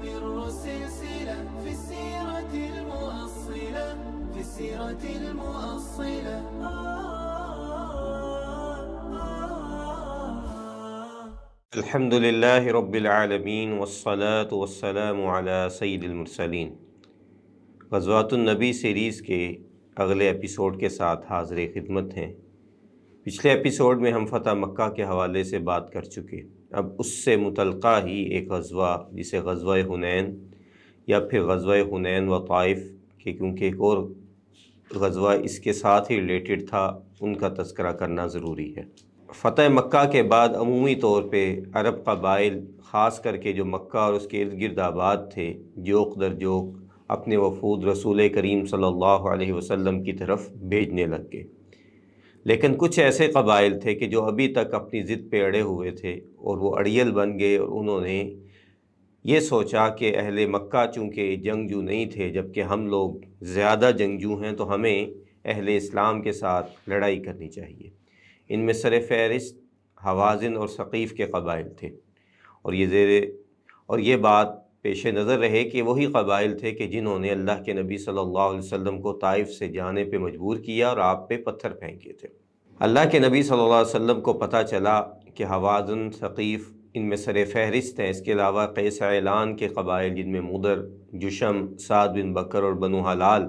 تستمر السلسلة في السيرة المؤصلة في السيرة المؤصلة. الحمد للہ رب العالمین والصلاة والسلام علی سید المرسلین. غزوات النبی سیریز کے اگلے ایپیسوڈ کے ساتھ حاضر خدمت ہیں. پچھلے ایپیسوڈ میں ہم فتح مکہ کے حوالے سے بات کر چکے. اب اس سے متعلقہ ہی ایک غزوہ جسے غزوہ حنین یا پھر غزوہ حنین و طائف کہ کیونکہ ایک اور غزوہ اس کے ساتھ ہی ریلیٹڈ تھا، ان کا تذکرہ کرنا ضروری ہے. فتح مکہ کے بعد عمومی طور پہ عرب قبائل خاص کر کے جو مکہ اور اس کے ارد گرد آباد تھے، جوق در جوق اپنے وفود رسول کریم صلی اللہ علیہ وسلم کی طرف بھیجنے لگ گئے. لیکن کچھ ایسے قبائل تھے کہ جو ابھی تک اپنی ضد پہ اڑے ہوئے تھے اور وہ اڑیل بن گئے، اور انہوں نے یہ سوچا کہ اہل مکہ چونکہ جنگجو نہیں تھے جبکہ ہم لوگ زیادہ جنگجو ہیں تو ہمیں اہل اسلام کے ساتھ لڑائی کرنی چاہیے. ان میں سر فہرست حوازن اور ثقیف کے قبائل تھے، اور یہ بات پیش نظر رہے کہ وہی قبائل تھے کہ جنہوں نے اللہ کے نبی صلی اللہ علیہ وسلم کو طائف سے جانے پہ مجبور کیا اور آپ پہ پتھر پھینکے تھے. اللہ کے نبی صلی اللہ علیہ وسلم کو پتہ چلا کہ حوازن ثقیف ان میں سر فہرست ہیں. اس کے علاوہ قیس اعلان کے قبائل جن میں مدر، جشم، سعد بن بکر اور بنو حلال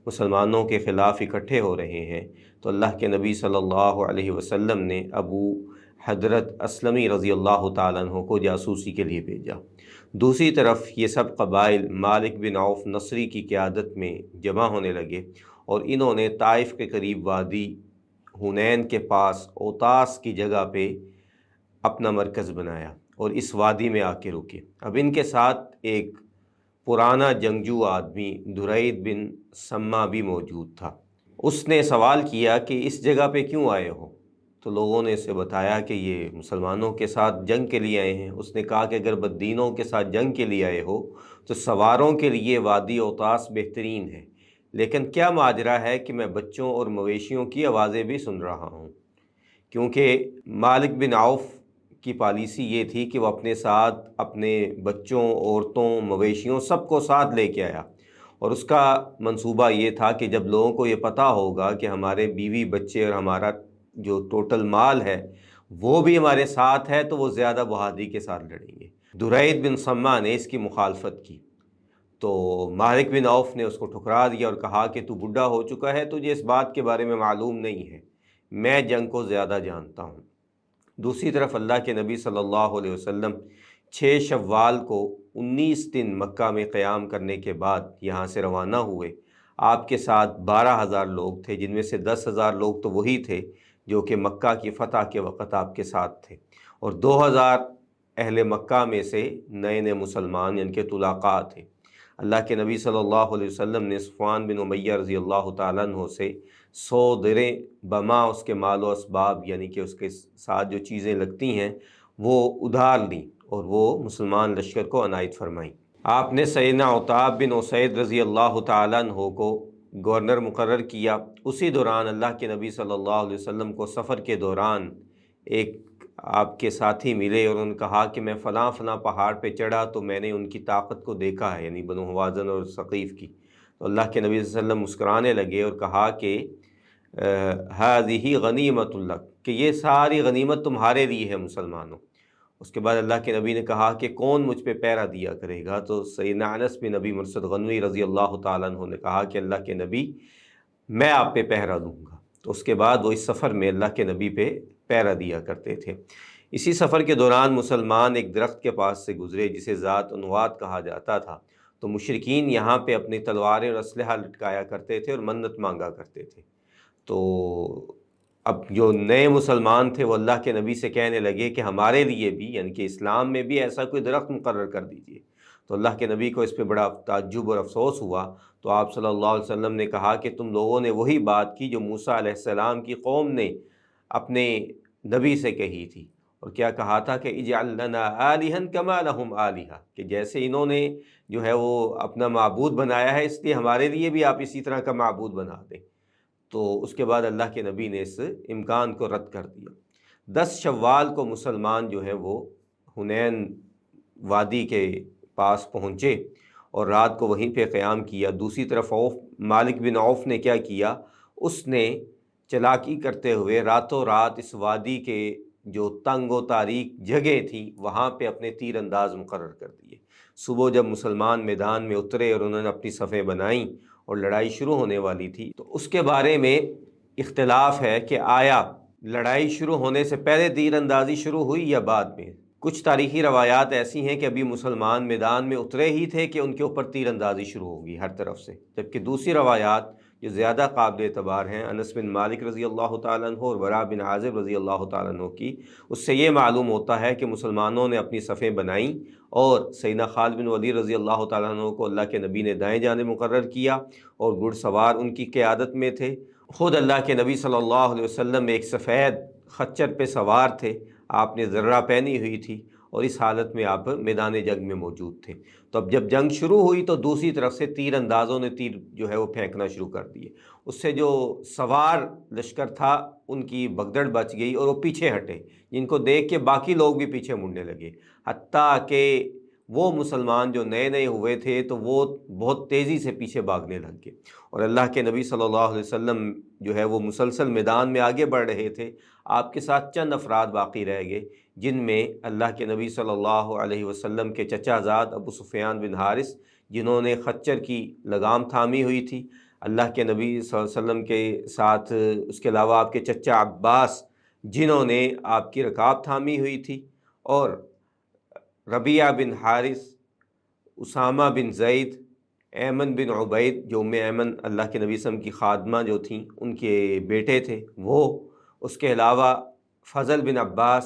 مسلمانوں کے خلاف اکٹھے ہو رہے ہیں، تو اللہ کے نبی صلی اللہ علیہ وسلم نے ابو حضرت اسلمی رضی اللہ تعالیٰ عنہ کو جاسوسی کے لیے بھیجا. دوسری طرف یہ سب قبائل مالک بن عوف نصری کی قیادت میں جمع ہونے لگے اور انہوں نے طائف کے قریب وادی حنین کے پاس اوتاس کی جگہ پہ اپنا مرکز بنایا اور اس وادی میں آ کے رکے. اب ان کے ساتھ ایک پرانا جنگجو آدمی درید بن سما بھی موجود تھا. اس نے سوال کیا کہ اس جگہ پہ کیوں آئے ہو؟ تو لوگوں نے اسے بتایا کہ یہ مسلمانوں کے ساتھ جنگ کے لیے آئے ہیں. اس نے کہا کہ اگر بددینوں کے ساتھ جنگ کے لیے آئے ہو تو سواروں کے لیے وادی اوتاس بہترین ہے، لیکن کیا ماجرا ہے کہ میں بچوں اور مویشیوں کی آوازیں بھی سن رہا ہوں. کیونکہ مالک بن عوف کی پالیسی یہ تھی کہ وہ اپنے ساتھ اپنے بچوں، عورتوں، مویشیوں سب کو ساتھ لے کے آیا، اور اس کا منصوبہ یہ تھا کہ جب لوگوں کو یہ پتہ ہوگا کہ ہمارے بیوی بچے اور ہمارا جو ٹوٹل مال ہے وہ بھی ہمارے ساتھ ہے تو وہ زیادہ بہادری کے ساتھ لڑیں گے. درید بن سما نے اس کی مخالفت کی تو مالک بن عوف نے اس کو ٹھکرا دیا اور کہا کہ تو بڈھا ہو چکا ہے، تجھے اس بات کے بارے میں معلوم نہیں ہے، میں جنگ کو زیادہ جانتا ہوں. دوسری طرف اللہ کے نبی صلی اللہ علیہ وسلم 6 شوال کو 19 دن مکہ میں قیام کرنے کے بعد یہاں سے روانہ ہوئے. آپ کے ساتھ 12,000 لوگ تھے، جن میں سے 10,000 لوگ تو وہی تھے جو کہ مکہ کی فتح کے وقت آپ کے ساتھ تھے، اور 2,000 اہل مکہ میں سے نئے مسلمان یعنی کہ طلقاء تھے. اللہ کے نبی صلی اللہ علیہ وسلم نے صفوان بن امیہ رضی اللہ تعالیٰ عنہ سے 100 دریں بما اس کے مال و اسباب یعنی کہ اس کے ساتھ جو چیزیں لگتی ہیں وہ ادھار لیں اور وہ مسلمان لشکر کو عنایت فرمائیں. آپ نے سیدنا عتاب بن اسید رضی اللہ تعالیٰ عنہ کو گورنر مقرر کیا. اسی دوران اللہ کے نبی صلی اللہ علیہ وسلم کو سفر کے دوران ایک آپ کے ساتھی ملے اور انہوں نے کہا کہ میں فلاں فلاں پہاڑ پہ چڑھا تو میں نے ان کی طاقت کو دیکھا ہے، یعنی بنو حوازن اور ثقیف کی. تو اللہ کے نبی صلی اللہ علیہ وسلم مسکرانے لگے اور کہا کہ ہذہ غنیمت لک، کہ یہ ساری غنیمت تمہارے لیے ہے مسلمانوں. اس کے بعد اللہ کے نبی نے کہا کہ کون مجھ پہ پہرا دیا کرے گا؟ تو سیدنا انس بن نبی مرثد غنوی رضی اللہ تعالیٰ عنہ نے کہا کہ اللہ کے نبی میں آپ پہ پہرا دوں گا. تو اس کے بعد وہ اس سفر میں اللہ کے نبی پہ پہرا دیا کرتے تھے. اسی سفر کے دوران مسلمان ایک درخت کے پاس سے گزرے جسے ذات انوات کہا جاتا تھا. تو مشرکین یہاں پہ اپنی تلواریں اور اسلحہ لٹکایا کرتے تھے اور منت مانگا کرتے تھے. تو اب جو نئے مسلمان تھے وہ اللہ کے نبی سے کہنے لگے کہ ہمارے لیے بھی یعنی کہ اسلام میں بھی ایسا کوئی درخت مقرر کر دیجئے. تو اللہ کے نبی کو اس پہ بڑا تعجب اور افسوس ہوا. تو آپ صلی اللہ علیہ وسلم نے کہا کہ تم لوگوں نے وہی بات کی جو موسیٰ علیہ السلام کی قوم نے اپنے نبی سے کہی تھی، اور کیا کہا تھا کہ اجعل لنا آلہا کما لہم آلہہ، کہ جیسے انہوں نے جو ہے وہ اپنا معبود بنایا ہے اس لیے ہمارے لیے بھی آپ اسی طرح کا معبود بنا دیں. تو اس کے بعد اللہ کے نبی نے اس امکان کو رد کر دیا. 10 شوال کو مسلمان جو ہے وہ حنین وادی کے پاس پہنچے اور رات کو وہیں پہ قیام کیا۔ دوسری طرف مالک بن عوف نے کیا کیا، اس نے چلاکی کرتے ہوئے راتوں رات اس وادی کے جو تنگ و تاریک جگہ تھی وہاں پہ اپنے تیر انداز مقرر کر دیے۔ صبح جب مسلمان میدان میں اترے اور انہوں نے اپنی صفیں بنائیں اور لڑائی شروع ہونے والی تھی، تو اس کے بارے میں اختلاف ہے کہ آیا لڑائی شروع ہونے سے پہلے تیر اندازی شروع ہوئی یا بعد میں۔ کچھ تاریخی روایات ایسی ہیں کہ ابھی مسلمان میدان میں اترے ہی تھے کہ ان کے اوپر تیر اندازی شروع ہوگی ہر طرف سے، جبکہ دوسری روایات جو زیادہ قابل اعتبار ہیں انس بن مالک رضی اللہ تعالیٰ عنہ اور برا بن عازب رضی اللہ تعالیٰ عنہ کی، اس سے یہ معلوم ہوتا ہے کہ مسلمانوں نے اپنی صفیں بنائیں اور سیدنا خالد بن ولید رضی اللہ تعالیٰ عنہ کو اللہ کے نبی نے دائیں جانب مقرر کیا اور گھڑ سوار ان کی قیادت میں تھے۔ خود اللہ کے نبی صلی اللہ علیہ وسلم ایک سفید خچر پہ سوار تھے، آپ نے ذرہ پہنی ہوئی تھی اور اس حالت میں آپ میدان جنگ میں موجود تھے۔ تو اب جب جنگ شروع ہوئی تو دوسری طرف سے تیر اندازوں نے تیر جو ہے وہ پھینکنا شروع کر دیے۔ اس سے جو سوار لشکر تھا ان کی بگدڑ بچ گئی اور وہ پیچھے ہٹے، جن کو دیکھ کے باقی لوگ بھی پیچھے مڑنے لگے، حتیٰ کہ وہ مسلمان جو نئے نئے ہوئے تھے تو وہ بہت تیزی سے پیچھے بھاگنے لگ گئے، اور اللہ کے نبی صلی اللہ علیہ وسلم جو ہے وہ مسلسل میدان میں آگے بڑھ رہے تھے۔ آپ کے ساتھ چند افراد باقی رہ گئے، جن میں اللہ کے نبی صلی اللہ علیہ وسلم کے چچا زاد ابو سفیان بن حارث، جنہوں نے خچر کی لگام تھامی ہوئی تھی۔ اللہ کے نبی صلی اللہ علیہ وسلم کے ساتھ اس کے علاوہ آپ کے چچا عباس، جنہوں نے آپ کی رکاب تھامی ہوئی تھی، اور ربیعہ بن حارث، اسامہ بن زید، ایمن بن عبید جو ام ایمن اللہ کے نبی صلی اللہ علیہ وسلم کی خادمہ جو تھیں ان کے بیٹے تھے وہ، اس کے علاوہ فضل بن عباس،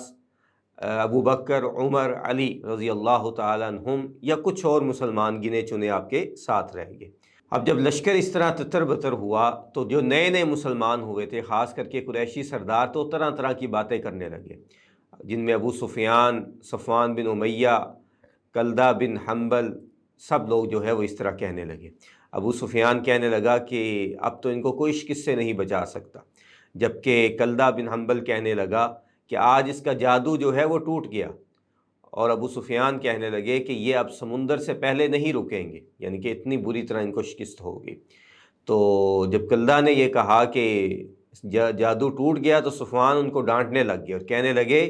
ابو بکر، عمر، علی رضی اللہ تعالیٰ عنہم، یا کچھ اور مسلمان گنے چنے آپ کے ساتھ رہ گئے۔ اب جب لشکر اس طرح تتر بتر ہوا تو جو نئے نئے مسلمان ہوئے تھے، خاص کر کے قریشی سردار، تو طرح طرح کی باتیں کرنے لگے، جن میں ابو سفیان، صفوان بن امیہ، کلدہ بن حنبل، سب لوگ جو ہے وہ اس طرح کہنے لگے۔ ابو سفیان کہنے لگا کہ اب تو ان کو کوئی کس سے نہیں بچا سکتا، جبکہ کلدہ بن حنبل کہنے لگا کہ آج اس کا جادو جو ہے وہ ٹوٹ گیا، اور ابو سفیان کہنے لگے کہ یہ اب سمندر سے پہلے نہیں رکیں گے، یعنی کہ اتنی بری طرح ان کو شکست ہوگی۔ تو جب کلدہ نے یہ کہا کہ جادو ٹوٹ گیا تو صفوان ان کو ڈانٹنے لگ گئے اور کہنے لگے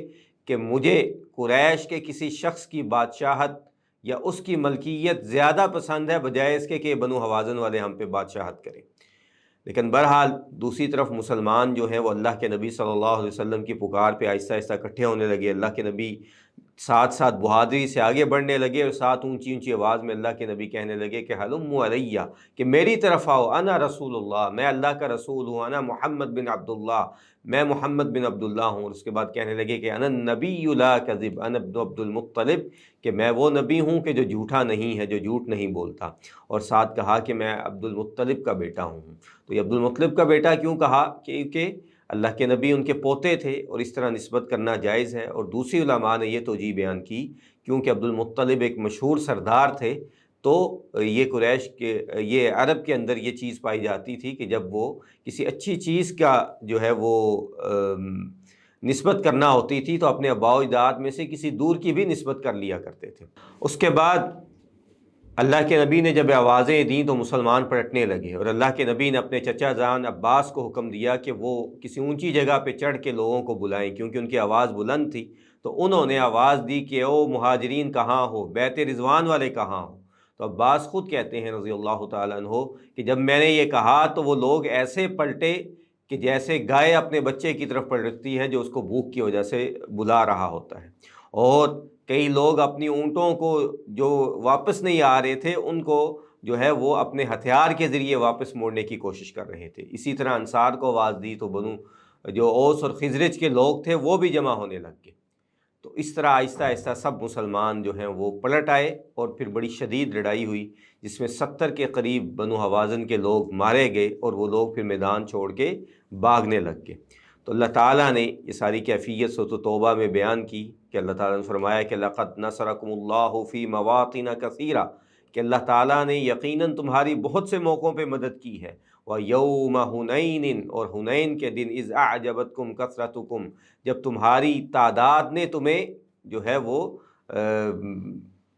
کہ مجھے قریش کے کسی شخص کی بادشاہت یا اس کی ملکیت زیادہ پسند ہے بجائے اس کے کہ بنو حوازن والے ہم پہ بادشاہت کریں۔ لیکن بہرحال دوسری طرف مسلمان جو ہیں وہ اللہ کے نبی صلی اللہ علیہ وسلم کی پکار پہ آہستہ آہستہ اکٹھے ہونے لگے۔ اللہ کے نبی ساتھ ساتھ بہادری سے آگے بڑھنے لگے اور ساتھ اونچی اونچی آواز میں اللہ کے نبی کہنے لگے کہ ہلموا علیہ، کہ میری طرف آؤ، انا رسول اللہ، میں اللہ کا رسول ہوں، انا محمد بن عبداللہ، میں محمد بن عبداللہ ہوں۔ اور اس کے بعد کہنے لگے کہ انا النبی لا کذب، انا ابن عبد المطلب، کہ میں وہ نبی ہوں کہ جو جھوٹا نہیں ہے، جو جھوٹ نہیں بولتا، اور ساتھ کہا کہ میں عبد المطلب کا بیٹا ہوں۔ تو یہ عبد المطلب کا بیٹا کیوں کہا؟ کیونکہ اللہ کے نبی ان کے پوتے تھے اور اس طرح نسبت کرنا جائز ہے۔ اور دوسری علماء نے یہ توجیہ بیان کی کیونکہ عبد المطلب ایک مشہور سردار تھے، تو یہ قریش کے، یہ عرب کے اندر یہ چیز پائی جاتی تھی کہ جب وہ کسی اچھی چیز کا جو ہے وہ نسبت کرنا ہوتی تھی تو اپنے آباء و اجداد میں سے کسی دور کی بھی نسبت کر لیا کرتے تھے۔ اس کے بعد اللہ کے نبی نے جب آوازیں دیں تو مسلمان پلٹنے لگے، اور اللہ کے نبی نے اپنے چچا جان عباس کو حکم دیا کہ وہ کسی اونچی جگہ پہ چڑھ کے لوگوں کو بلائیں، کیونکہ ان کی آواز بلند تھی۔ تو انہوں نے آواز دی کہ او مہاجرین کہاں ہو، بیت رضوان والے کہاں ہو؟ تو عباس خود کہتے ہیں رضی اللہ تعالیٰ عنہ کہ جب میں نے یہ کہا تو وہ لوگ ایسے پلٹے کہ جیسے گائے اپنے بچے کی طرف پلٹتی ہے جو اس کو بھوک کی وجہ سے بلا رہا ہوتا ہے، اور کئی لوگ اپنی اونٹوں کو جو واپس نہیں آ رہے تھے ان کو جو ہے وہ اپنے ہتھیار کے ذریعے واپس موڑنے کی کوشش کر رہے تھے۔ اسی طرح انصار کو آواز دی تو بنو جو اوس اور خزرج کے لوگ تھے وہ بھی جمع ہونے لگ گئے۔ تو اس طرح آہستہ آہستہ سب مسلمان جو ہیں وہ پلٹ آئے اور پھر بڑی شدید لڑائی ہوئی، جس میں 70 کے قریب بنو حوازن کے لوگ مارے گئے اور وہ لوگ پھر میدان چھوڑ کے بھاگنے لگ گئے۔ تو اللہ تعالیٰ نے یہ ساری کیفیت سورۃ توبہ میں بیان کی کہ اللہ تعالیٰ نے فرمایا کہ لقد نصرکم اللہ فی مواطن کثیرہ، کہ اللہ تعالیٰ نے یقیناً تمہاری بہت سے موقعوں پہ مدد کی ہے۔ وَيَوْمَ حُنَيْنٍ، اور حنین کے دن، اذ اعجبتکم کثرتکم، جب تمہاری تعداد نے تمہیں جو ہے وہ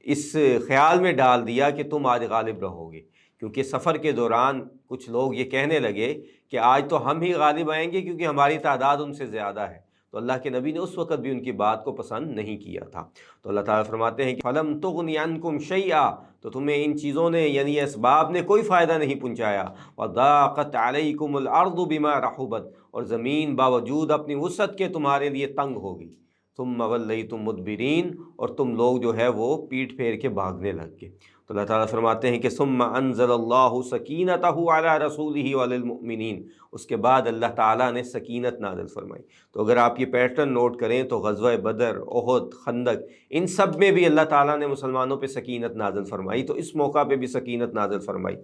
اس خیال میں ڈال دیا کہ تم آج غالب رہو گے، کیونکہ سفر کے دوران کچھ لوگ یہ کہنے لگے کہ آج تو ہم ہی غالب آئیں گے کیونکہ ہماری تعداد ان سے زیادہ ہے، تو اللہ کے نبی نے اس وقت بھی ان کی بات کو پسند نہیں کیا تھا۔ تو اللہ تعالیٰ فرماتے ہیں کہ فَلَمْ تُغْنِ عَنْكُمْ شَيْئًا، تو تمہیں ان چیزوں نے یعنی اسباب نے کوئی فائدہ نہیں پہنچایا، وَضَاقَتْ عَلَيْكُمُ الْأَرْضُ بِمَا رَحُبَتْ، اور زمین باوجود اپنی وسعت کے تمہارے لیے تنگ ہو گئی، ثُمَّ وَلَّيْتُم مُدْبِرِينَ، اور تم لوگ جو ہے وہ پیٹ پھیر کے بھاگنے لگ گئے۔ تو اللہ تعالیٰ فرماتے ہیں کہ ثم انزل اللہ سکینتہ علی رسولہ وعلی المؤمنین، اس کے بعد اللہ تعالیٰ نے سکینت نازل فرمائی۔ تو اگر آپ یہ پیٹرن نوٹ کریں تو غزوہ بدر، احد، خندق، ان سب میں بھی اللہ تعالیٰ نے مسلمانوں پہ سکینت نازل فرمائی، تو اس موقع پہ بھی سکینت نازل فرمائی۔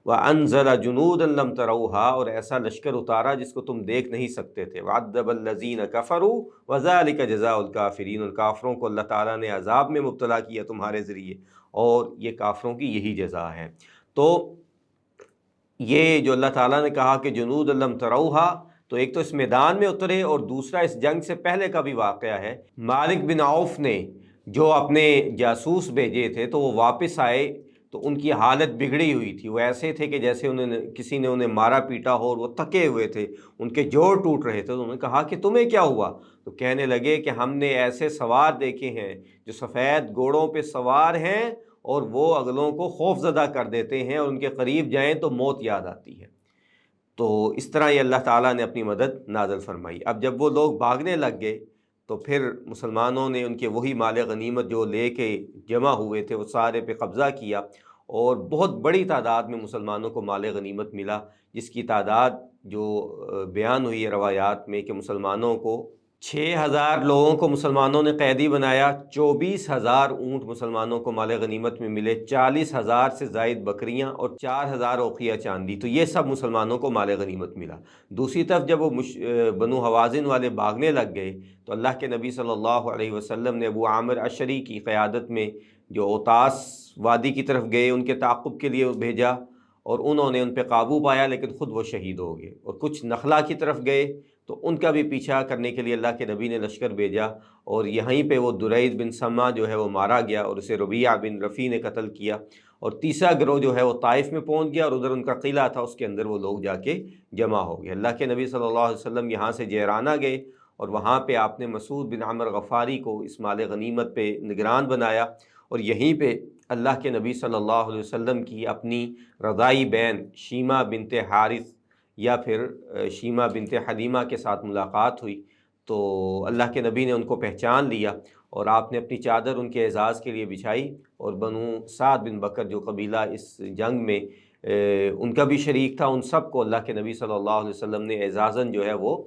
وَأَنزَلَ جُنُودًا لَمْ تَرَوْهَا، اور ایسا لشکر اتارا جس کو تم دیکھ نہیں سکتے تھے۔ وَعَذَّبَ الَّذِينَ كَفَرُوا وَذَلِكَ جَزَاءُ الْكَافِرِينَ، اور کافروں کو اللہ تعالیٰ نے عذاب میں مبتلا کیا تمہارے ذریعے، اور یہ کافروں کی یہی جزا ہے۔ تو یہ جو اللہ تعالیٰ نے کہا کہ جنود لم تروہا، تو ایک تو اس میدان میں اترے، اور دوسرا اس جنگ سے پہلے کا بھی واقعہ ہے۔ مالک بن عوف نے جو اپنے جاسوس بھیجے تھے تو وہ واپس آئے تو ان کی حالت بگڑی ہوئی تھی، وہ ایسے تھے کہ جیسے کسی نے انہیں مارا پیٹا ہو، اور وہ تھکے ہوئے تھے، ان کے جوڑ ٹوٹ رہے تھے۔ تو انہوں نے کہا کہ تمہیں کیا ہوا؟ تو کہنے لگے کہ ہم نے ایسے سوار دیکھے ہیں جو سفید گھوڑوں پہ سوار ہیں اور وہ اگلوں کو خوف زدہ کر دیتے ہیں، اور ان کے قریب جائیں تو موت یاد آتی ہے۔ تو اس طرح یہ اللہ تعالیٰ نے اپنی مدد نازل فرمائی۔ اب جب وہ لوگ بھاگنے لگ گئے تو پھر مسلمانوں نے ان کے وہی مال غنیمت جو لے کے جمع ہوئے تھے وہ سارے پہ قبضہ کیا، اور بہت بڑی تعداد میں مسلمانوں کو مال غنیمت ملا، جس کی تعداد جو بیان ہوئی ہے روایات میں کہ مسلمانوں کو 6,000 لوگوں کو مسلمانوں نے قیدی بنایا، 24,000 اونٹ مسلمانوں کو مال غنیمت میں ملے، 40,000 سے زائد بکریاں، اور 4,000 اوقیہ چاندی، تو یہ سب مسلمانوں کو مال غنیمت ملا۔ دوسری طرف جب وہ بنو حوازن والے بھاگنے لگ گئے تو اللہ کے نبی صلی اللہ علیہ وسلم نے ابو عامر اشعری کی قیادت میں جو اوتاس وادی کی طرف گئے ان کے تعاقب کے لیے بھیجا، اور انہوں نے ان پہ قابو پایا، لیکن خود وہ شہید ہو گئے۔ اور کچھ نخلا کی طرف گئے تو ان کا بھی پیچھا کرنے کے لیے اللہ کے نبی نے لشکر بھیجا، اور یہیں پہ وہ درید بن سما جو ہے وہ مارا گیا، اور اسے ربیعہ بن رفیع نے قتل کیا۔ اور تیسرا گروہ جو ہے وہ طائف میں پہنچ گیا، اور ادھر ان کا قلعہ تھا، اس کے اندر وہ لوگ جا کے جمع ہو گئے۔ اللہ کے نبی صلی اللہ علیہ وسلم یہاں سے جیرانہ گئے، اور وہاں پہ آپ نے مسعود بن عمر غفاری کو اس مال غنیمت پہ نگران بنایا، اور یہیں پہ اللہ کے نبی صلی اللہ علیہ وسلم کی اپنی رضائی بہن شیمہ بنت حارث یا پھر شیمہ بنت حلیمہ کے ساتھ ملاقات ہوئی۔ تو اللہ کے نبی نے ان کو پہچان لیا، اور آپ نے اپنی چادر ان کے اعزاز کے لیے بچھائی، اور بنو سعد بن بکر جو قبیلہ اس جنگ میں ان کا بھی شریک تھا، ان سب کو اللہ کے نبی صلی اللہ علیہ وسلم نے اعزازاً جو ہے وہ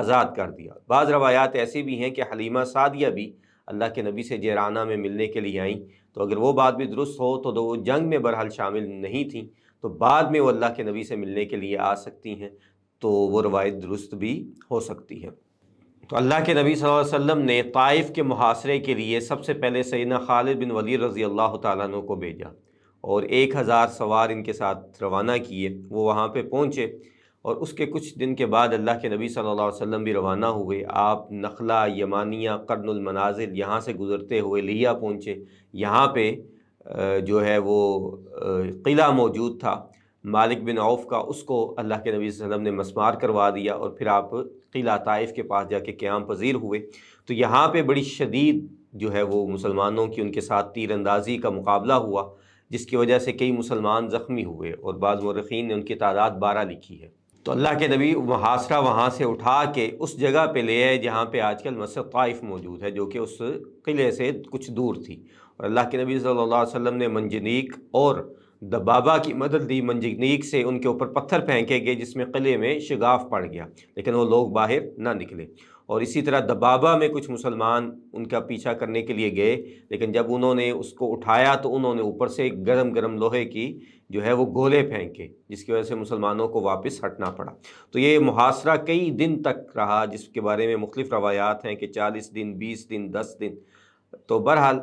آزاد کر دیا۔ بعض روایات ایسی بھی ہیں کہ حلیمہ سعدیہ بھی اللہ کے نبی سے جیرانہ میں ملنے کے لیے آئیں، تو اگر وہ بات بھی درست ہو تو وہ جنگ میں بہرحال شامل نہیں تھیں، تو بعد میں وہ اللہ کے نبی سے ملنے کے لیے آ سکتی ہیں، تو وہ روایت درست بھی ہو سکتی ہے۔ تو اللہ کے نبی صلی اللہ علیہ وسلم نے طائف کے محاصرے کے لیے سب سے پہلے سیدنا خالد بن ولید رضی اللہ تعالیٰ عنہ کو بھیجا، اور 1,000 سوار ان کے ساتھ روانہ کیے۔ وہ وہاں پہ پہنچے، اور اس کے کچھ دن کے بعد اللہ کے نبی صلی اللہ علیہ وسلم بھی روانہ ہوئے۔ آپ نخلا، یمانیہ، قرن المنازل یہاں سے گزرتے ہوئے لیہ پہنچے۔ یہاں پہ جو ہے وہ قلعہ موجود تھا مالک بن عوف کا، اس کو اللہ کے نبی صلی اللہ علیہ وسلم نے مسمار کروا دیا، اور پھر آپ قلعہ طائف کے پاس جا کے قیام پذیر ہوئے۔ تو یہاں پہ بڑی شدید جو ہے وہ مسلمانوں کی ان کے ساتھ تیر اندازی کا مقابلہ ہوا، جس کی وجہ سے کئی مسلمان زخمی ہوئے، اور بعض مورخین نے ان کی تعداد 12 لکھی ہے۔ تو اللہ کے نبی محاصرہ وہاں سے اٹھا کے اس جگہ پہ لے آئے جہاں پہ آج کل مسجد طائف موجود ہے، جو کہ اس قلعے سے کچھ دور تھی، اور اللہ کے نبی صلی اللہ علیہ وسلم نے منجنیق اور دبابہ کی مدد دی۔ منجنیق سے ان کے اوپر پتھر پھینکے گئے جس میں قلعے میں شگاف پڑ گیا، لیکن وہ لوگ باہر نہ نکلے، اور اسی طرح دبابہ میں کچھ مسلمان ان کا پیچھا کرنے کے لیے گئے، لیکن جب انہوں نے اس کو اٹھایا تو انہوں نے اوپر سے گرم گرم لوہے کی جو ہے وہ گولے پھینکے، جس کی وجہ سے مسلمانوں کو واپس ہٹنا پڑا۔ تو یہ محاصرہ کئی دن تک رہا، جس کے بارے میں مختلف روایات ہیں کہ 40 دن، 20 دن، 10 دن۔ تو بہرحال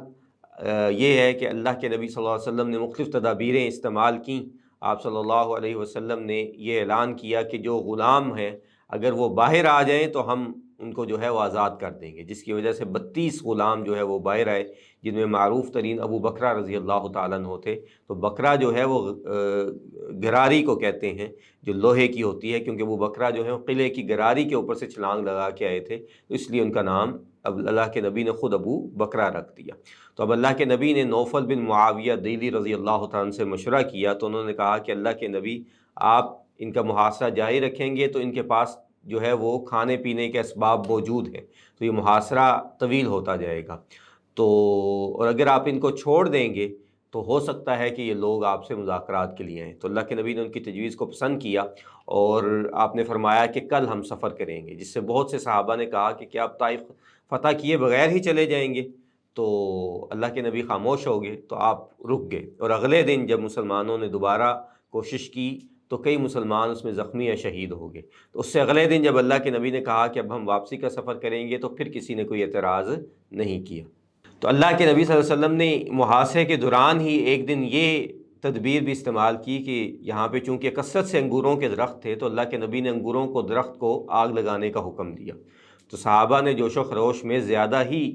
یہ ہے کہ اللہ کے نبی صلی اللہ علیہ وسلم نے مختلف تدابیریں استعمال کیں۔ آپ صلی اللہ علیہ وسلم نے یہ اعلان کیا کہ جو غلام ہیں اگر وہ باہر آ جائیں تو ہم ان کو جو ہے وہ آزاد کر دیں گے، جس کی وجہ سے 32 غلام جو ہے وہ باہر آئے، جن میں معروف ترین ابو بکرہ رضی اللہ تعالیٰ عنہ تھے۔ تو بکرہ جو ہے وہ گراری کو کہتے ہیں، جو لوہے کی ہوتی ہے، کیونکہ ابو بکرہ جو ہے وہ قلعے کی گراری کے اوپر سے چھلانگ لگا کے آئے تھے، تو اس لیے ان کا نام اب اللہ کے نبی نے خود ابو بکرہ رکھ دیا۔ تو اب اللہ کے نبی نے نوفل بن معاویہ دیلی رضی اللہ تعالیٰ عنہ سے مشورہ کیا، تو انہوں نے کہا کہ اللہ کے نبی، آپ ان کا محاصرہ جاری رکھیں گے تو ان کے پاس جو ہے وہ کھانے پینے کے اسباب موجود ہیں، تو یہ محاصرہ طویل ہوتا جائے گا، تو اور اگر آپ ان کو چھوڑ دیں گے تو ہو سکتا ہے کہ یہ لوگ آپ سے مذاکرات کے لیے آئیں۔ تو اللہ کے نبی نے ان کی تجویز کو پسند کیا اور آپ نے فرمایا کہ کل ہم سفر کریں گے، جس سے بہت سے صحابہ نے کہا کہ کیا آپ طائف فتح کیے بغیر ہی چلے جائیں گے؟ تو اللہ کے نبی خاموش ہو گئے، تو آپ رک گئے، اور اگلے دن جب مسلمانوں نے دوبارہ کوشش کی تو کئی مسلمان اس میں زخمی یا شہید ہو گئے۔ تو اس سے اگلے دن جب اللہ کے نبی نے کہا کہ اب ہم واپسی کا سفر کریں گے، تو پھر کسی نے کوئی اعتراض نہیں کیا۔ تو اللہ کے نبی صلی اللہ علیہ وسلم نے محاصرے کے دوران ہی ایک دن یہ تدبیر بھی استعمال کی کہ یہاں پہ چونکہ کثرت سے انگوروں کے درخت تھے، تو اللہ کے نبی نے انگوروں کو درخت کو آگ لگانے کا حکم دیا، تو صحابہ نے جوش و خروش میں زیادہ ہی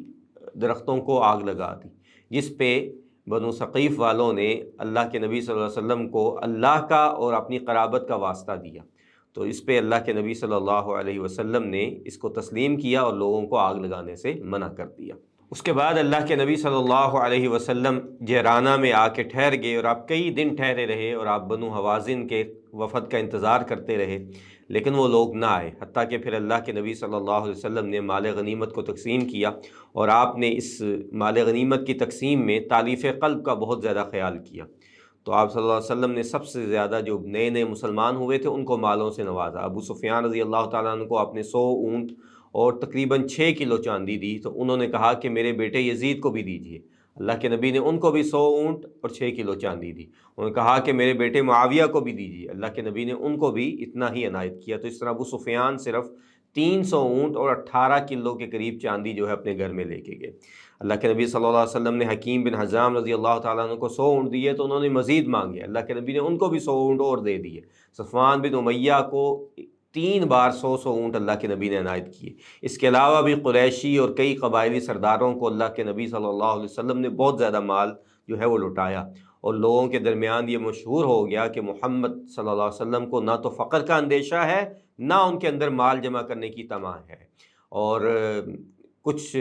درختوں کو آگ لگا دی، جس پہ بنو ثقیف والوں نے اللہ کے نبی صلی اللہ علیہ وسلم کو اللہ کا اور اپنی قرابت کا واسطہ دیا، تو اس پہ اللہ کے نبی صلی اللہ علیہ وسلم نے اس کو تسلیم کیا اور لوگوں کو آگ لگانے سے منع کر دیا۔ اس کے بعد اللہ کے نبی صلی اللہ علیہ وسلم جعرانہ میں آ کے ٹھہر گئے، اور آپ کئی دن ٹھہرے رہے، اور آپ بنو حوازن کے وفد کا انتظار کرتے رہے، لیکن وہ لوگ نہ آئے، حتیٰ کہ پھر اللہ کے نبی صلی اللہ علیہ وسلم نے مال غنیمت کو تقسیم کیا، اور آپ نے اس مال غنیمت کی تقسیم میں تالیف قلب کا بہت زیادہ خیال کیا۔ تو آپ صلی اللہ علیہ وسلم نے سب سے زیادہ جو نئے نئے مسلمان ہوئے تھے ان کو مالوں سے نوازا۔ ابو سفیان رضی اللہ تعالیٰ عنہ کو آپ نے 100 اونٹ اور تقریباً 6 کلو چاندی دی، تو انہوں نے کہا کہ میرے بیٹے یزید کو بھی دیجیے۔ اللہ کے نبی نے ان کو بھی 100 اونٹ اور 6 کلو چاندی دی۔ انہوں نے کہا کہ میرے بیٹے معاویہ کو بھی دیجیے، اللہ کے نبی نے ان کو بھی اتنا ہی عنایت کیا۔ تو اس طرح ابو سفیان صرف 300 اونٹ اور 18 کلو کے قریب چاندی جو ہے اپنے گھر میں لے کے گئے۔ اللہ کے نبی صلی اللہ علیہ وسلم نے حکیم بن حزام رضی اللہ تعالیٰ عنہ کو 100 اونٹ دیے، تو انہوں نے مزید مانگے، اللہ کے نبی نے ان کو بھی 100 اونٹ اور دے دیے۔ صفوان بن امیہ کو 3 بار 100 اونٹ اللہ کے نبی نے عنایت کیے۔ اس کے علاوہ بھی قریشی اور کئی قبائلی سرداروں کو اللہ کے نبی صلی اللہ علیہ وسلم نے بہت زیادہ مال جو ہے وہ لٹایا، اور لوگوں کے درمیان یہ مشہور ہو گیا کہ محمد صلی اللہ علیہ وسلم کو نہ تو فقر کا اندیشہ ہے، نہ ان کے اندر مال جمع کرنے کی طمع ہے۔ اور کچھ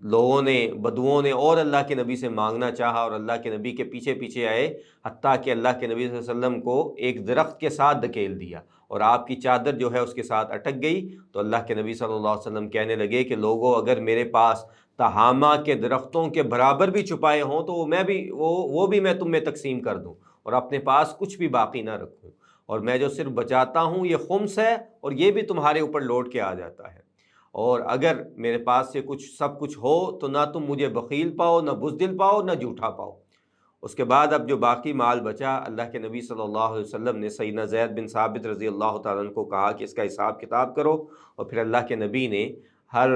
لوگوں نے، بدوؤں نے اور اللہ کے نبی سے مانگنا چاہا، اور اللہ کے نبی کے پیچھے پیچھے آئے، حتیٰ کہ اللہ کے نبی صلی اللہ علیہ وسلم کو ایک درخت کے ساتھ دھکیل دیا، اور آپ کی چادر جو ہے اس کے ساتھ اٹک گئی۔ تو اللہ کے نبی صلی اللہ علیہ وسلم کہنے لگے کہ لوگوں، اگر میرے پاس تہامہ کے درختوں کے برابر بھی چھپائے ہوں تو وہ بھی میں تم میں تقسیم کر دوں، اور اپنے پاس کچھ بھی باقی نہ رکھوں، اور میں جو صرف بچاتا ہوں یہ خمس ہے، اور یہ بھی تمہارے اوپر لوٹ کے آ جاتا ہے، اور اگر میرے پاس سے سب کچھ ہو تو نہ تم مجھے بخیل پاؤ، نہ بزدل پاؤ، نہ جھوٹا پاؤ۔ اس کے بعد اب جو باقی مال بچا، اللہ کے نبی صلی اللہ علیہ وسلم نے سیدنا زید بن ثابت رضی اللہ تعالیٰ عنہ کو کہا کہ اس کا حساب کتاب کرو، اور پھر اللہ کے نبی نے ہر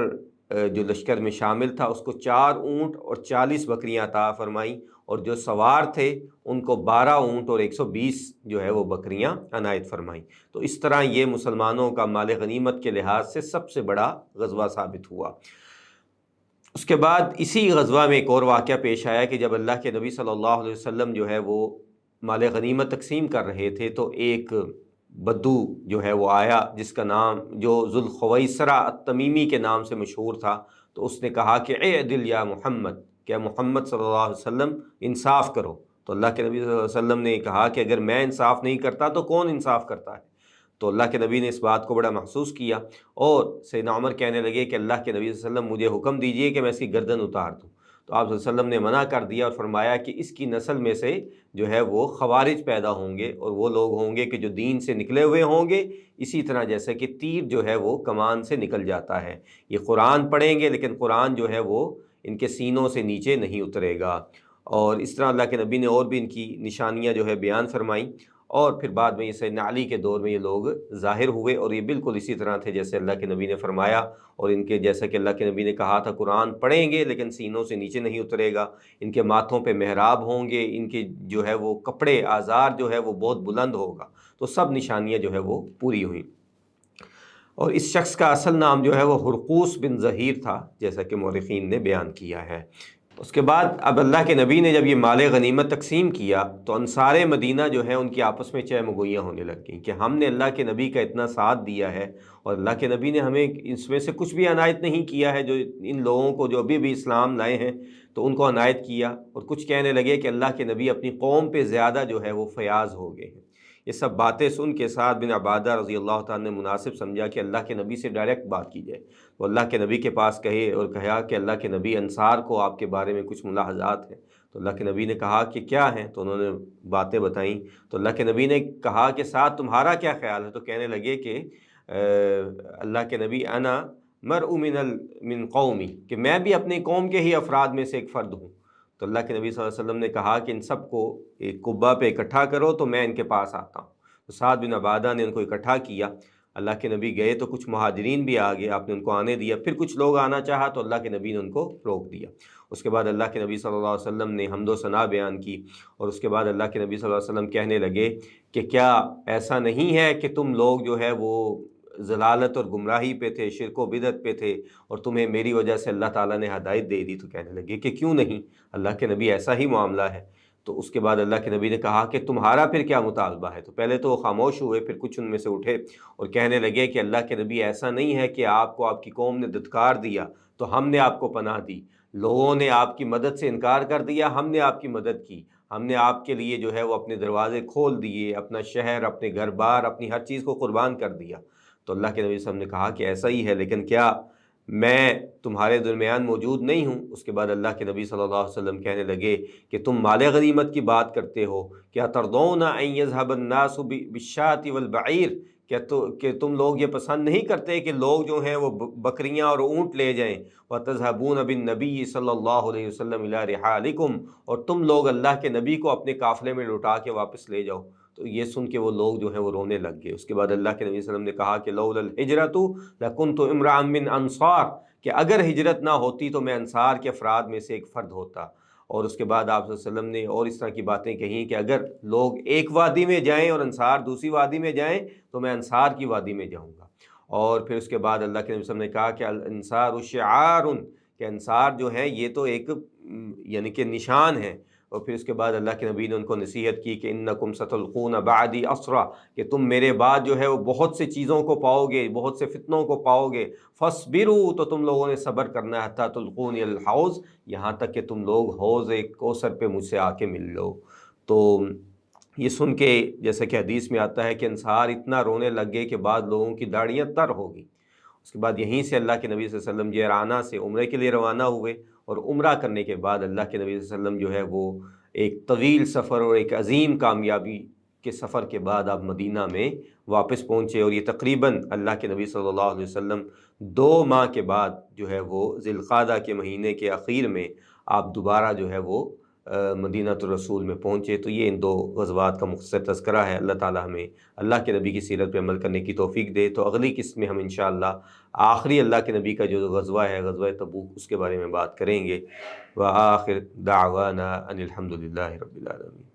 جو لشکر میں شامل تھا اس کو 4 اونٹ اور 40 بکریاں عطا فرمائیں، اور جو سوار تھے ان کو 12 اونٹ اور 120 جو ہے وہ بکریاں عنایت فرمائیں۔ تو اس طرح یہ مسلمانوں کا مال غنیمت کے لحاظ سے سب سے بڑا غزوہ ثابت ہوا۔ اس کے بعد اسی غزوہ میں ایک اور واقعہ پیش آیا کہ جب اللہ کے نبی صلی اللہ علیہ وسلم جو ہے وہ مال غنیمت تقسیم کر رہے تھے، تو ایک بدو جو ہے وہ آیا، جس کا نام جو ذوالخویسرہ التمیمی کے نام سے مشہور تھا، تو اس نے کہا کہ اعدل یا محمد، کہ محمد صلی اللہ علیہ وسلم انصاف کرو۔ تو اللہ کے نبی صلی اللہ علیہ وسلم نے کہا کہ اگر میں انصاف نہیں کرتا تو کون انصاف کرتا ہے؟ تو اللہ کے نبی نے اس بات کو بڑا محسوس کیا، اور سیدنا عمر کہنے لگے کہ اللہ کے نبی صلی اللہ علیہ وسلم مجھے حکم دیجئے کہ میں اس کی گردن اتار دوں۔ تو آپ صلی اللہ علیہ وسلم نے منع کر دیا اور فرمایا کہ اس کی نسل میں سے جو ہے وہ خوارج پیدا ہوں گے، اور وہ لوگ ہوں گے کہ جو دین سے نکلے ہوئے ہوں گے، اسی طرح جیسے کہ تیر جو ہے وہ کمان سے نکل جاتا ہے، یہ قرآن پڑھیں گے لیکن قرآن جو ہے وہ ان کے سینوں سے نیچے نہیں اترے گا۔ اور اس طرح اللہ کے نبی نے اور بھی ان کی نشانیاں جو ہے بیان فرمائیں، اور پھر بعد میں یہ سیدنا علی کے دور میں یہ لوگ ظاہر ہوئے، اور یہ بالکل اسی طرح تھے جیسے اللہ کے نبی نے فرمایا، اور ان کے جیسا کہ اللہ کے نبی نے کہا تھا قرآن پڑھیں گے لیکن سینوں سے نیچے نہیں اترے گا، ان کے ماتھوں پہ محراب ہوں گے، ان کے جو ہے وہ کپڑے آزار جو ہے وہ بہت بلند ہوگا۔ تو سب نشانیاں جو ہے وہ پوری ہوئیں۔ اور اس شخص کا اصل نام جو ہے وہ ہرقوس بن ظہیر تھا، جیسا کہ مورخین نے بیان کیا ہے۔ اس کے بعد اب اللہ کے نبی نے جب یہ مال غنیمت تقسیم کیا تو انصار مدینہ جو ہے ان کی آپس میں چہ مگوئیاں ہونے لگ گئیں کہ ہم نے اللہ کے نبی کا اتنا ساتھ دیا ہے اور اللہ کے نبی نے ہمیں اس میں سے کچھ بھی عنایت نہیں کیا ہے، جو ان لوگوں کو جو ابھی بھی اسلام لائے ہیں تو ان کو عنایت کیا، اور کچھ کہنے لگے کہ اللہ کے نبی اپنی قوم پہ زیادہ جو ہے وہ فیاض ہو گئے ہیں۔ یہ سب باتیں سن کے سعد بن عبادہ رضی اللہ تعالیٰ نے مناسب سمجھا کہ اللہ کے نبی سے ڈائریکٹ بات کی جائے، تو اللہ کے نبی کے پاس کہے اور کہا کہ اللہ کے نبی، انصار کو آپ کے بارے میں کچھ ملاحظات ہیں۔ تو اللہ کے نبی نے کہا کہ کیا ہیں؟ تو انہوں نے باتیں بتائیں۔ تو اللہ کے نبی نے کہا کہ سعد تمہارا کیا خیال ہے؟ تو کہنے لگے کہ اللہ کے نبی انا مرء من قومی، کہ میں بھی اپنی قوم کے ہی افراد میں سے ایک فرد ہوں۔ تو اللہ کے نبی صلی اللہ علیہ وسلم نے کہا کہ ان سب کو ایک قبہ پہ اکٹھا کرو تو میں ان کے پاس آتا ہوں۔ تو سعد بن عبادہ نے ان کو اکٹھا کیا، اللہ کے نبی گئے تو کچھ مہاجرین بھی آ گئے، آپ نے ان کو آنے دیا، پھر کچھ لوگ آنا چاہا تو اللہ کے نبی نے ان کو روک دیا۔ اس کے بعد اللہ کے نبی صلی اللہ علیہ وسلم نے حمد و ثنا بیان کی، اور اس کے بعد اللہ کے نبی صلی اللہ علیہ وسلم کہنے لگے کہ کیا ایسا نہیں ہے کہ تم لوگ جو ہے وہ ضلالت اور گمراہی پہ تھے، شرک و بدعت پہ تھے، اور تمہیں میری وجہ سے اللہ تعالیٰ نے ہدایت دے دی؟ تو کہنے لگے کہ کیوں نہیں، اللہ کے نبی ایسا ہی معاملہ ہے۔ تو اس کے بعد اللہ کے نبی نے کہا کہ تمہارا پھر کیا مطالبہ ہے؟ تو پہلے تو وہ خاموش ہوئے، پھر کچھ ان میں سے اٹھے اور کہنے لگے کہ اللہ کے نبی ایسا نہیں ہے کہ آپ کو آپ کی قوم نے دھتکار دیا تو ہم نے آپ کو پناہ دی، لوگوں نے آپ کی مدد سے انکار کر دیا، ہم نے آپ کی مدد کی، ہم نے آپ کے لیے جو ہے وہ اپنے دروازے کھول دیے، اپنا شہر، اپنے گھر بار، اپنی ہر چیز کو قربان کر دیا۔ تو اللہ کے نبی صلی اللہ علیہ وسلم نے کہا کہ ایسا ہی ہے، لیکن کیا میں تمہارے درمیان موجود نہیں ہوں؟ اس کے بعد اللہ کے نبی صلی اللہ علیہ وسلم کہنے لگے کہ تم مال غنیمت کی بات کرتے ہو، کیا ترضون ان یذهب الناس بالشاة والبعیر، کہ تم لوگ یہ پسند نہیں کرتے کہ لوگ جو ہیں وہ بکریاں اور اونٹ لے جائیں، وتذهبون بالنبی صلی اللہ علیہ وسلم الی رحالکم، اور تم لوگ اللہ کے نبی کو اپنے قافلے میں لوٹا کے واپس لے جاؤ۔ تو یہ سن کے وہ لوگ جو ہیں وہ رونے لگ گئے۔ اس کے بعد اللہ کے نبی صلی اللہ علیہ وسلم نے کہا کہ لولا الہجرۃ لکنت امرأ من انصار، کہ اگر ہجرت نہ ہوتی تو میں انصار کے افراد میں سے ایک فرد ہوتا۔ اور اس کے بعد آپ صلی اللہ علیہ وسلم نے اور اس طرح کی باتیں کہیں کہ اگر لوگ ایک وادی میں جائیں اور انصار دوسری وادی میں جائیں تو میں انصار کی وادی میں جاؤں گا۔ اور پھر اس کے بعد اللہ کے نبی صلی اللہ علیہ وسلم نے کہا کہ الانصار شعار، کہ انصار جو ہیں یہ تو ایک یعنی کہ نشان ہے۔ اور پھر اس کے بعد اللہ کے نبی نے ان کو نصیحت کی کہ انکم ستلقون بعدی اسرا، کہ تم میرے بعد جو ہے وہ بہت سے چیزوں کو پاؤ گے، بہت سے فتنوں کو پاؤ گے، فاصبروا، تو تم لوگوں نے صبر کرنا ہے، حتی تلقون الحوض، یہاں تک کہ تم لوگ حوض کوثر پہ مجھ سے آ کے مل لو۔ تو یہ سن کے جیسا کہ حدیث میں آتا ہے کہ انصار اتنا رونے لگ گئے کہ بعض لوگوں کی داڑیاں تر ہو گئی۔ اس کے بعد یہیں سے اللہ کے نبی صلی اللہ علیہ وسلم جعرانہ سے عمرے کے لیے روانہ ہوئے، اور عمرہ کرنے کے بعد اللہ کے نبی صلی اللہ علیہ وسلم جو ہے وہ ایک طویل سفر اور ایک عظیم کامیابی کے سفر کے بعد آپ مدینہ میں واپس پہنچے، اور یہ تقریباً اللہ کے نبی صلی اللہ علیہ وسلم 2 ماہ کے بعد جو ہے وہ ذی القعدہ کے مہینے کے اخیر میں آپ دوبارہ جو ہے وہ مدینہ الرسول میں پہنچے۔ تو یہ ان 2 غزوات کا مختصر تذکرہ ہے۔ اللہ تعالی ہمیں اللہ کے نبی کی سیرت پہ عمل کرنے کی توفیق دے۔ تو اگلی قسط میں ہم انشاءاللہ آخری اللہ کے نبی کا جو غزوہ ہے، غزوہ تبوک، اس کے بارے میں بات کریں گے۔ وآخر دعوانا ان الحمد للہ رب العالمین۔